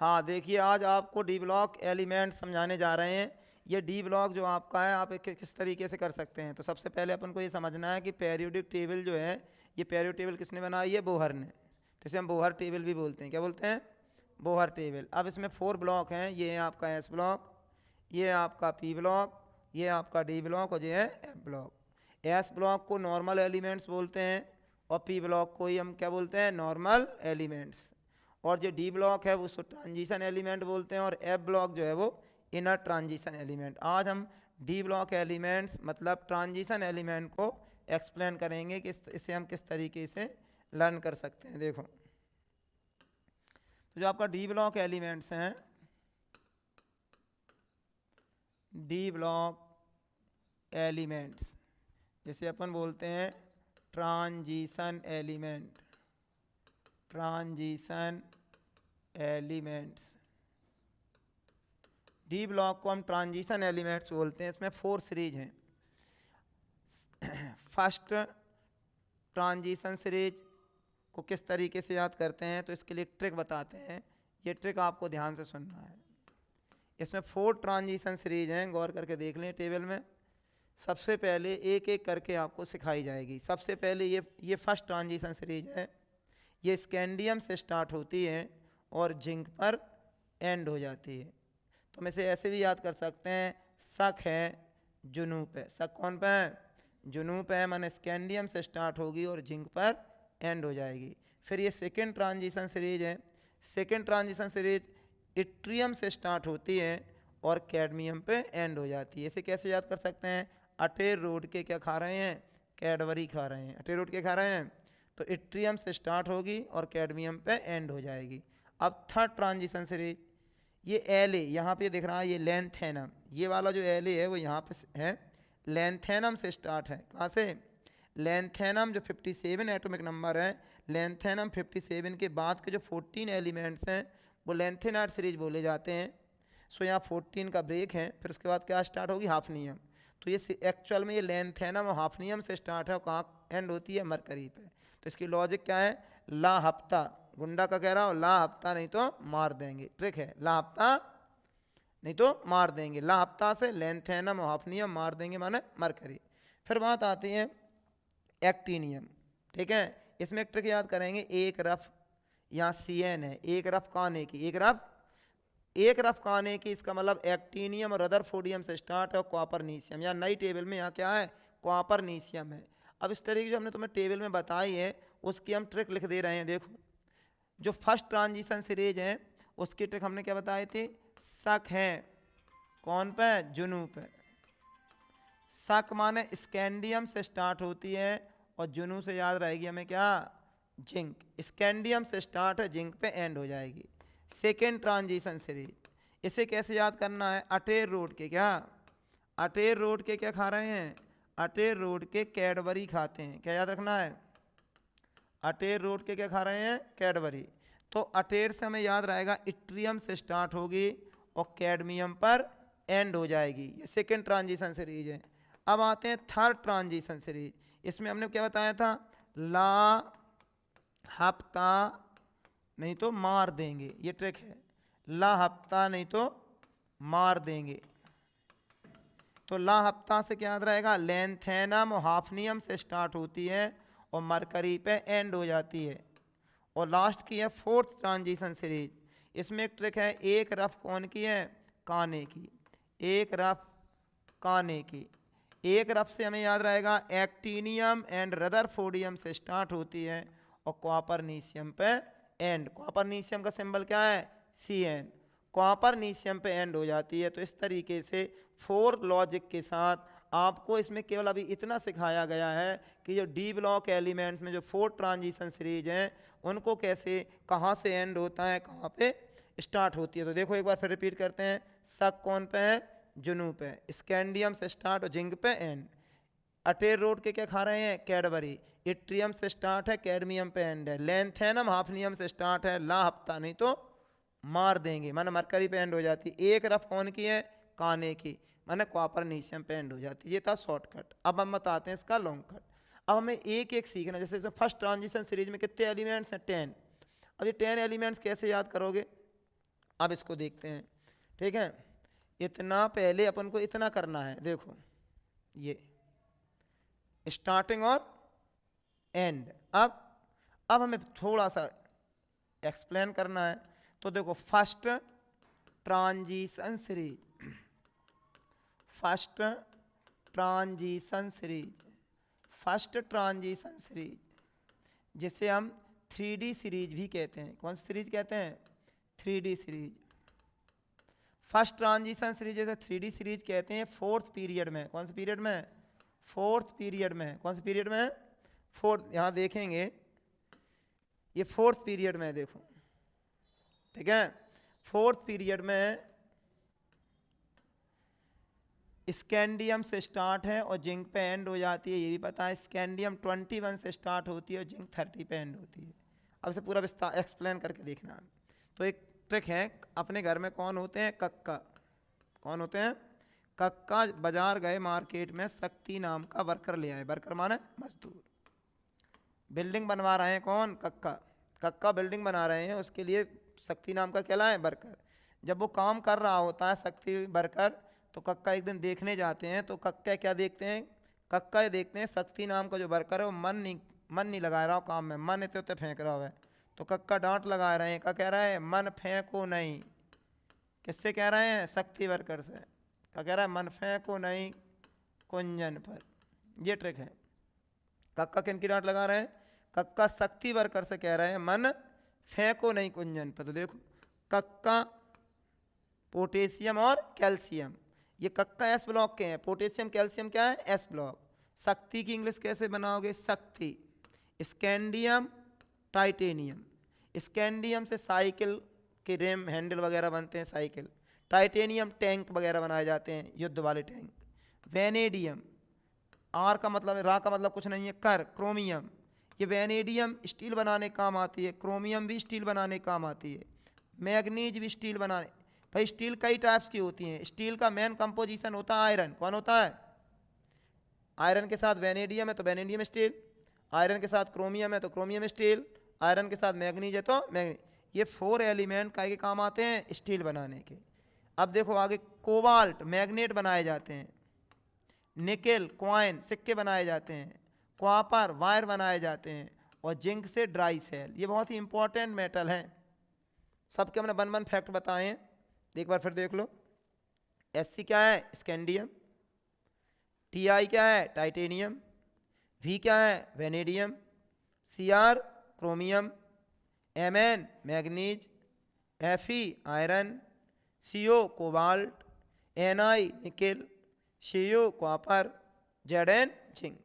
हाँ देखिए, आज आपको डी ब्लॉक एलिमेंट समझाने जा रहे हैं। ये डी ब्लॉक जो आपका है, आप किस तरीके से कर सकते हैं। तो सबसे पहले अपन को ये समझना है कि पेरियोडिक टेबल जो है, ये पेरियोडिक टेबल किसने बनाई है? बोहर ने। तो इसे हम बोहर टेबल भी बोलते हैं। क्या बोलते हैं? Bohr table. अब इसमें 4 ब्लॉक हैं। ये है आपका एस ब्लॉक, ये है आपका पी ब्लॉक, ये है आपका डी ब्लॉक और ये है एफ ब्लॉक। एस ब्लॉक को नॉर्मल एलिमेंट्स बोलते हैं और पी ब्लॉक को ही हम क्या बोलते हैं? Normal elements. और जो डी ब्लॉक है वो उसको ट्रांजिशन एलिमेंट बोलते हैं और एफ ब्लॉक जो है वो इनर ट्रांजिशन एलिमेंट। आज हम डी ब्लॉक एलिमेंट्स मतलब ट्रांजिशन एलिमेंट को एक्सप्लेन करेंगे कि इसे हम किस तरीके से लर्न कर सकते हैं। देखो, तो जो आपका डी ब्लॉक एलिमेंट्स हैं, डी ब्लॉक एलिमेंट्स जिसे अपन बोलते हैं transition element, transition elements. D block को हम ट्रांजिशन एलिमेंट्स बोलते हैं। इसमें 4 सीरीज हैं। फर्स्ट ट्रांजिशन सीरीज को किस तरीके से याद करते हैं, तो इसके लिए ट्रिक बताते हैं। ये ट्रिक आपको ध्यान से सुनना है। इसमें 4 ट्रांजिशन सीरीज हैं, गौर करके देख लें टेबल में। सबसे पहले एक एक करके आपको सिखाई जाएगी। सबसे पहले ये फर्स्ट ट्रांजिशन सीरीज है। ये स्कैंडियम से स्टार्ट होती है और जिंक पर एंड हो जाती है। तो हम इसे ऐसे भी याद कर सकते हैं, शक है जुनूप है। शक कौन पे है? जुनूप है, माने स्कैंडियम से स्टार्ट होगी और जिंक पर एंड हो जाएगी। फिर ये सेकेंड ट्रांजिशन सीरीज है। सेकेंड ट्रांजिशन सीरीज इट्रियम से स्टार्ट होती है और कैडमियम पे एंड हो जाती है। इसे कैसे याद कर सकते हैं? अटेर रोड के क्या खा रहे हैं? कैडबरी खा रहे हैं। अटेर रोड के खा रहे हैं, तो इट्रियम से स्टार्ट होगी और कैडमियम पे एंड हो जाएगी। अब थर्ड ट्रांजिशन सीरीज, ये एल ए यहाँ पे दिख रहा है, ये लैंथेनम। ये वाला जो एल ए है वो यहाँ पे है, लैंथेनम से स्टार्ट है। कहाँ से? लैंथेनम जो 57 एटॉमिक नंबर है, लैंथेनम 57 के बाद के जो 14 एलिमेंट्स हैं वो लैंथेनाइड सीरीज बोले जाते हैं। सो यहाँ 14 का ब्रेक है, फिर उसके बाद क्या स्टार्ट होगी? हाफनियम। तो ये एक्चुअल में ये लैंथेनम और हाफनियम से स्टार्ट है और कहाँ एंड होती है? मरकरी पे। तो इसकी लॉजिक क्या है? ला हफ्ता, गुंडा का कह रहा हूँ, ला हफ्ता नहीं तो मार देंगे। ट्रिक है, ला हफ्ता नहीं तो मार देंगे। ला हफ्ता से लैंथेनम और हाफनियम मार देंगे माने मरकरी। फिर बात आती है एक्टीनियम। ठीक है, इसमें एक ट्रिक याद करेंगे, एक रफ यहाँ CN है, एक रफ काने की, एक रफ काने की, इसका मतलब एक्टीनियम और रदरफोर्डियम से स्टार्ट है और कॉपरनीशियम। या नई टेबल में यहाँ क्या है? कॉपरनीशियम है। अब इस तरीके जो हमने तुम्हें टेबल में बताई है उसकी हम ट्रिक लिख दे रहे हैं। देखो, जो फर्स्ट ट्रांजिशन सीरीज है उसकी ट्रिक हमने क्या बताई थी? शक है कौन पे? जुनू पे। शक माने स्कैंडियम से स्टार्ट होती है और जुनू से याद रहेगी हमें क्या? जिंक। स्कैंडियम से स्टार्ट है, जिंक पे एंड हो जाएगी। सेकेंड ट्रांजिशन सीरीज, इसे कैसे याद करना है? अटेर रोड के क्या? अटेर रोड के क्या खा रहे हैं? अटेर रोड के कैडबरी खाते हैं। क्या याद रखना है? अटेर रोड के क्या खा रहे हैं? कैडबरी। तो अटेर से हमें याद रहेगा इट्रियम से स्टार्ट होगी और कैडमियम पर एंड हो जाएगी। ये सेकेंड ट्रांजिशन सीरीज है। अब आते हैं थर्ड ट्रांजिशन सीरीज। इसमें हमने क्या बताया था? ला हफ्ता नहीं तो मार देंगे। ये ट्रिक है, ला हफ्ता नहीं तो मार देंगे। तो ला हफ्ता से क्या याद रहेगा? लैंथेनम और हाफनियम से स्टार्ट होती है और मरकरी पे एंड हो जाती है। और लास्ट की है फोर्थ ट्रांजिशन सीरीज। इसमें एक ट्रिक है, एक रफ कौन की है? काने की। एक रफ काने की। एक रफ से हमें याद रहेगा एक्टीनियम एंड रदरफोर्डियम से स्टार्ट होती है और कॉपरनीशियम पे एंड। कॉपरनीशियम का सिंबल क्या है? CN। कॉपरनीशियम पे एंड हो जाती है। तो इस तरीके से 4 लॉजिक के साथ आपको इसमें केवल अभी इतना सिखाया गया है कि जो डी ब्लॉक एलिमेंट में जो 4 ट्रांजिशन सीरीज हैं उनको कैसे, कहाँ से एंड होता है, कहाँ पे स्टार्ट होती है। तो देखो एक बार फिर रिपीट करते हैं। शक कौन पे है? जुनू पे। स्कैंडियम से स्टार्ट और जिंक पे एंड। अटेर रोड के क्या खा रहे हैं? कैडबरी। इट्रियम से स्टार्ट है, कैडमियम पे एंड है। लैंथेनम हाफनियम से स्टार्ट है, ला हफ्ता नहीं तो मार देंगे, माने मरकरी पे एंड हो जाती है। एक रफ कौन की है? काने की, माने कॉपरनीशियम पे एंड हो जाती है। ये था शॉर्टकट। अब हम बताते हैं इसका लॉन्ग कट। अब हमें एक एक सीखना। जैसे फर्स्ट ट्रांजिशन सीरीज में कितने एलिमेंट्स हैं? 10। अब ये 10 एलिमेंट्स कैसे याद करोगे? अब इसको देखते हैं, ठीक है। इतना पहले अपन को इतना करना है, देखो ये स्टार्टिंग और एंड। अब हमें थोड़ा सा एक्सप्लेन करना है। तो देखो first transition series, first transition series, first transition series जिसे हम 3D सीरीज भी कहते हैं। कौन सी सीरीज कहते हैं? 3D series. First transition series जैसे 3D सीरीज कहते हैं फोर्थ पीरियड में। कौन से पीरियड में? फोर्थ पीरियड में। कौन से पीरियड में? फोर्थ। यहाँ देखेंगे ये फोर्थ पीरियड में, देखो ठीक है। फोर्थ पीरियड में स्कैंडियम से स्टार्ट है और जिंक पे एंड हो जाती है, ये भी पता है। स्कैंडियम 21 से स्टार्ट होती है और जिंक 30 पे एंड होती है। अब इसे पूरा विस्तार एक्सप्लेन करके देखना है। तो एक ट्रिक है, अपने घर में कौन होते हैं? कक्का। कौन होते हैं? कक्का बाजार गए मार्केट में, शक्ति नाम का वर्कर ले आए। वर्कर माने मजदूर। बिल्डिंग बनवा रहे हैं कौन? कक्का। कक्का बिल्डिंग बना रहे हैं, उसके लिए शक्ति नाम का क्या लाए? वर्कर। जब वो काम कर रहा होता है शक्ति वर्कर, तो कक्का एक दिन देखने जाते हैं। तो कक्का क्या देखते हैं? कक्का ये देखते हैं शक्ति नाम का जो वर्कर है वो मन नहीं लगा रहा हो काम में, मन इतने उतने फेंक रहा है। तो कक्का डांट लगा रहे हैं। क्या कह रहा है? मन फेंको नहीं। किससे कह रहे हैं? शक्ति वर्कर से। क्या कह रहा है? मन फेंको नहीं कुंजन पर। ये ट्रिक है। कक्का किन की डांट लगा रहे हैं? कक्का शक्ति वर्कर से कह रहे हैं मन फेंको नहीं कुंजन पर। तो देखो कक्का पोटेशियम और कैल्शियम, ये कक्का एस ब्लॉक के हैं। पोटेशियम कैल्शियम क्या है? S block. शक्ति की इंग्लिश कैसे बनाओगे? शक्ति। Scandium titanium. स्कैंडियम से साइकिल के रेम हैंडल वगैरह बनते हैं, साइकिल। टाइटेनियम टैंक वगैरह बनाए जाते हैं, युद्ध वाले टैंक। वेनेडियम, आर का मतलब रा का मतलब कुछ नहीं है, कर। क्रोमियम, ये वेनेडियम स्टील बनाने काम आती है। क्रोमियम भी स्टील बनाने काम आती है। मैग्नीज भी स्टील बनाने। भाई स्टील कई टाइप्स की होती हैं। स्टील का मेन कंपोजिशन होता है आयरन। कौन होता है? आयरन के साथ वेनेडियम है तो वेनेडियम स्टील, आयरन के साथ क्रोमियम है तो क्रोमियम स्टील, आयरन के साथ मैग्नीज है तो मैग्नीज। ये 4 एलिमेंट का के काम आते हैं स्टील बनाने के। अब देखो आगे, कोबाल्ट मैग्नेट बनाए जाते हैं। निकेल क्वाइन सिक्के बनाए जाते हैं। कॉपर वायर बनाए जाते हैं। और जिंक से ड्राई सेल। ये बहुत ही इंपॉर्टेंट मेटल हैं। सबके हमने 1 फैक्ट बताए हैं, एक बार फिर देख लो। Sc क्या है? स्कैंडियम। Ti क्या है? टाइटेनियम। V क्या है? Vanadium. Cr chromium. Mn manganese. Fe iron. Co cobalt. Ni nickel. Co copper. Zn zinc.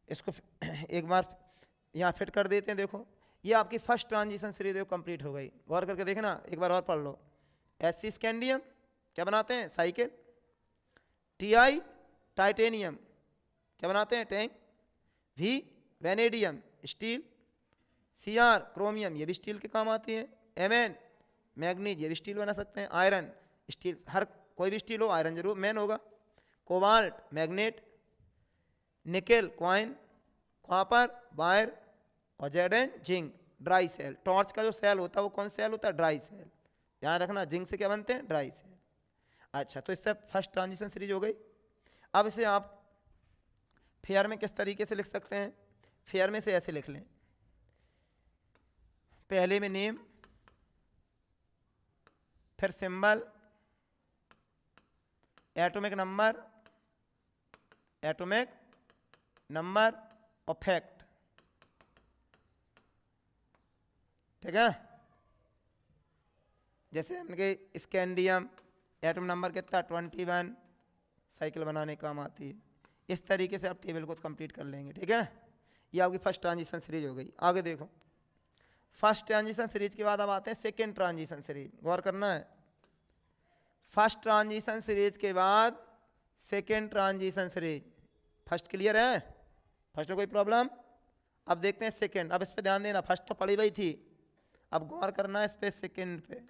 इसको एक बार यहाँ फिट कर देते हैं। देखो ये आपकी फर्स्ट ट्रांजिशन सीरीज कंप्लीट हो गई। गौर करके देखना, एक बार और पढ़ लो। Sc स्कैंडियम क्या बनाते हैं? साइकिल। Ti टाइटेनियम क्या बनाते हैं? Tank. V vanadium steel. Cr chromium ये भी स्टील के काम आती है। Mn मैग्नीज ये भी स्टील बना सकते हैं। आयरन स्टील, हर कोई भी स्टील हो आयरन जरूर मेन होगा। Cobalt magnet. Nickel coin. Copper wire. और Zn zinc dry cell. Torch का जो सेल होता है वो कौन सेल होता है? Dry cell. ध्यान रखना, जिंक से क्या बनते हैं? Dry cell. अच्छा, तो इससे फर्स्ट ट्रांजिशन सीरीज हो गई। अब इसे आप फेयर में किस तरीके से लिख सकते हैं? फेयर में से ऐसे लिख लें, पहले में नेम, फिर symbol, atomic number, atomic number और फैक्ट। ठीक है। जैसे हमने स्कैंडियम एटम नंबर कितना? 21, साइकिल बनाने काम आती है। इस तरीके से आप टेबल को कंप्लीट कर लेंगे। ठीक है, ये आपकी फर्स्ट ट्रांजिशन सीरीज हो गई। आगे देखो, फर्स्ट ट्रांजिशन सीरीज के बाद अब आते हैं सेकेंड ट्रांजिशन सीरीज। गौर करना है, फर्स्ट ट्रांजिशन सीरीज के बाद second transition series. First clear है? फर्स्ट में कोई प्रॉब्लम? अब देखते हैं सेकेंड। अब इस पे ध्यान देना, फर्स्ट तो पड़ी हुई थी, अब गौर करना है इस पे, सेकेंड पे।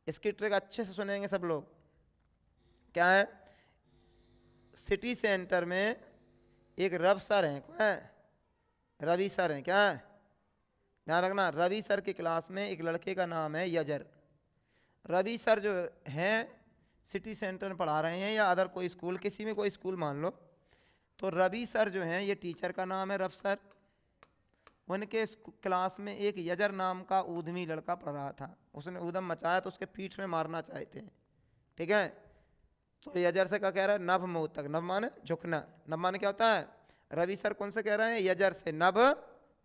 इसकी ट्रिक अच्छे से सुनेंगे सब लोग। क्या है? सिटी सेंटर में एक रवि सर हैं, क्या है? रवि सर हैं। क्या है? ध्यान रखना, रवि सर की क्लास में एक लड़के का नाम है यजर। रवि सर जो हैं सिटी सेंटर में पढ़ा रहे हैं या अदर कोई स्कूल, किसी में कोई स्कूल मान लो, तो रवि सर जो हैं ये टीचर का नाम है, रव सर। उनके क्लास में एक यजर नाम का ऊधमी लड़का पढ़ रहा था, उसने ऊधम मचाया तो उसके पीठ में मारना चाहे थे, ठीक है। तो यजर से क्या कह रहा है, नभ मुँह तक, नभ माने झुकना, नभ माने क्या होता है, रवि सर कौन से कह रहे हैं, यजर से नभ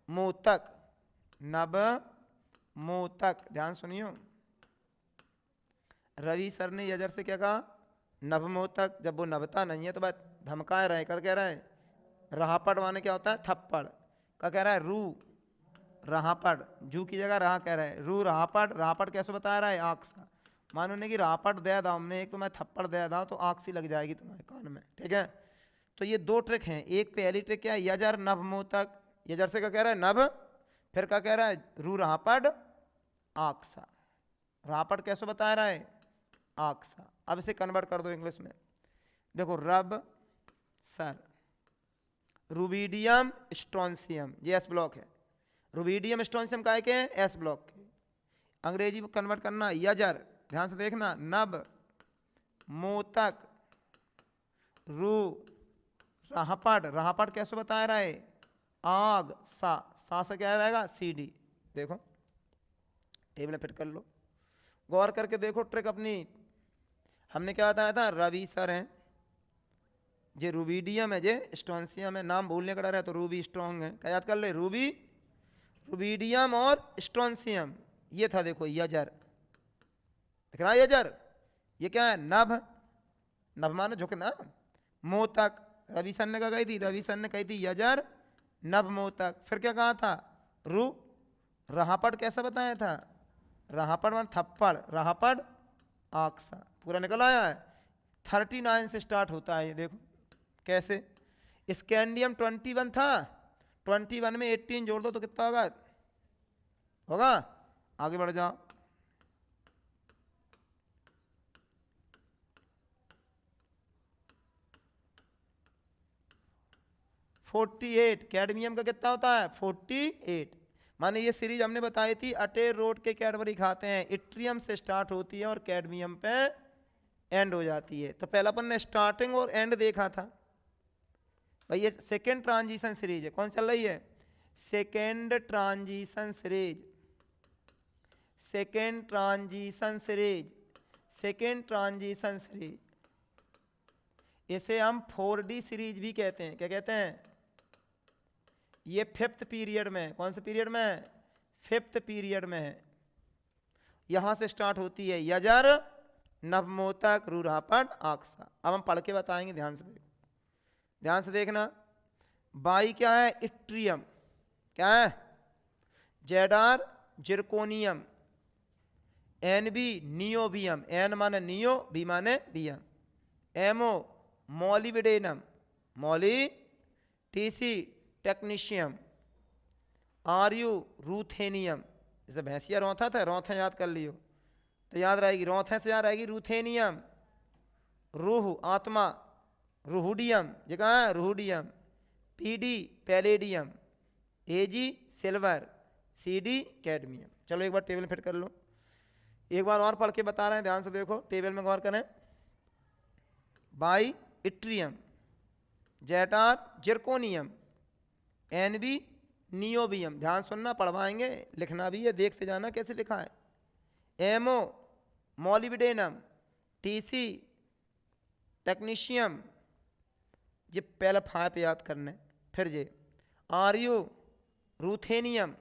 मुँह तक, नभ मुँह तक, ध्यान सुनियो। रवि सर ने यजर से क्या कहा, नभ मुँह तक। जब वो नभता नहीं है तो बात धमकाए रहे, कर कह रहे हैं रहापड़ माने क्या होता है, थप्पड़ का कह रहा है, रू रहापड़, जू की जगह रहा कह रहा है, रू रहापड़, रहापड़ कैसे बता रहा है, आँख सा, मानो ने कि रहापड़ दे दाओ हमने एक, तो मैं थप्पड़ दे दाओ तो आँख सी लग जाएगी तुम्हारे कान में, ठीक है। तो ये दो ट्रिक हैं, एक पहली ट्रिक क्या है, यजर नभ मुँह तक, यजर से क्या कह रहा है, नभ, फिर क्या कह रहा है, रू रहापड़ आँख सा, रहापड़ कैसे बता रहा है, आँख सा। अब इसे कन्वर्ट कर दो इंग्लिश में, देखो रब सर, रुबीडियम स्ट्रॉन्सियम, ये एस ब्लॉक है, रुबीडियम स्ट्रॉन्सियम काय के हैं, एस ब्लॉक के। अंग्रेजी में कन्वर्ट करना, यजर, ध्यान से देखना, नब मुँह तक, रू राहपड़, राहपड़ कैसे बताया रहा है, आग सा, सा से क्या रहेगा, सी डी। देखो टेबल फिट कर लो, गौर करके देखो ट्रिक अपनी। हमने क्या बताया था, रवि सर हैं, जे रूबीडियम है, जे स्ट्रॉन्सियम है, नाम भूलने का डर है तो रूबी स्ट्रॉन्ग है, क्या याद कर ले, रूबी, रूबीडियम और स्ट्रॉन्सियम, ये था देखो यजर, दिख रहा है यजर, ये क्या है, नभ, नभ माने झुकना, मुंह तक, रवि सर ने क्या कही थी, रवि सर ने कही थी यजर नभ मुंह तक, फिर क्या कहा था, रू रहापड़ कैसा बताया था, रहापड़ मान थप्पड़, रहापड़ आक्सा, पूरा निकल आया है। 39 से स्टार्ट होता है ये, देखो कैसे, स्कैंडियम 21 था, 21 में 18 जोड़ दो तो कितना होगा, होगा, आगे बढ़ जाओ, $48, कैडमियम का कितना होता है, 48। माने ये सीरीज हमने बताई थी, अटे रोड के कैडबरी खाते हैं, इट्रियम से स्टार्ट होती है और कैडमियम पे एंड हो जाती है। तो पहला अपन ने स्टार्टिंग और एंड देखा था भाई, ये सेकेंड ट्रांजिशन सीरीज है, कौन चल रही है, second transition series, second transition series, second transition series, इसे हम 4D सीरीज भी कहते हैं, क्या कहते हैं, ये 5th पीरियड में, कौन से पीरियड में, 5th पीरियड में है, यहां से स्टार्ट होती है यजर नवमोतक रूरापड़ आक्सा। अब हम पढ़ के बताएंगे, ध्यान से देखो, ध्यान से देखना। बाई क्या है, इट्रियम, क्या है, Z R zirconium, NB niobium, N माने नियो, बी माने bium, MO molybdenum, molly, TC technetium, RU ruthenium, जैसे भैंसिया रौथा था, रौथा याद कर लियो तो याद रहेगी, रौथे से याद रहेगी रूथेनियम, रूह आत्मा, रूहुडियम, ये कहाँ है, रूहुडियम, PD palladium, AG silver, CD cadmium. चलो एक बार टेबल फिट कर लो, एक बार और पढ़ के बता रहे हैं, ध्यान से देखो, टेबल में गौर करें। Y yttrium, Z R zirconium, NB niobium, ध्यान सुनना, पढ़वाएंगे, लिखना भी है, देखते जाना कैसे लिखा है, एमओ मॉलिविडेनम, टीसी टेक्नीशियम, ये पहले 5 याद करने, फिर जे आरयू रूथेनियम,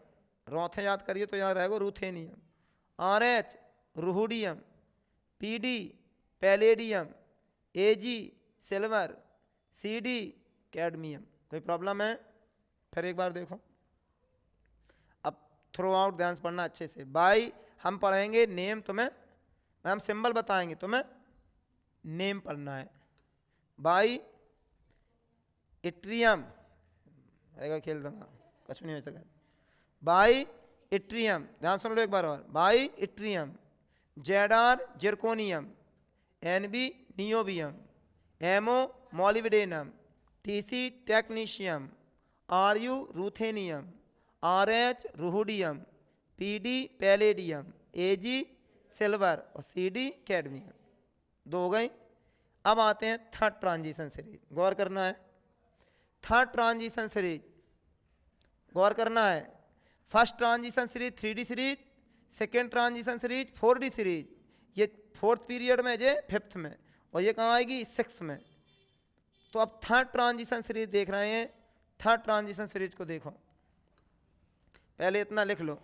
रौथे याद करिए तो याद रहेगा ruthenium, RH rhodium, PD palladium, AG silver, CD cadmium. कोई प्रॉब्लम है, फिर एक बार देखो, अब थ्रू आउट ध्यान से पढ़ना अच्छे से। बाई हम पढ़ेंगे नेम, तुम्हें हम सिंबल बताएंगे, तुम्हें नेम पढ़ना है। बाई इट्रियम, आएगा खेल दूंगा, कुछ नहीं हो सका। बाई इट्रियम, ध्यान सुन लो एक बार और, Y yttrium, Z R zirconium, NB niobium, MO molybdenum, TC technetium, RU ruthenium, RH rhodium, PD palladium, AG silver और CD कैडमियम, 2 हो गई। अब आते हैं थर्ड ट्रांजिशन सीरीज, गौर करना है। थर्ड ट्रांजिशन सीरीज गौर करना है। First transition series 3D series, second transition series 4D series, ये 4th पीरियड में, ये 5th में, और ये कहाँ आएगी 6th में। तो अब थर्ड ट्रांजिशन सीरीज देख रहे हैं। थर्ड ट्रांजिशन सीरीज को देखो, पहले इतना लिख लो।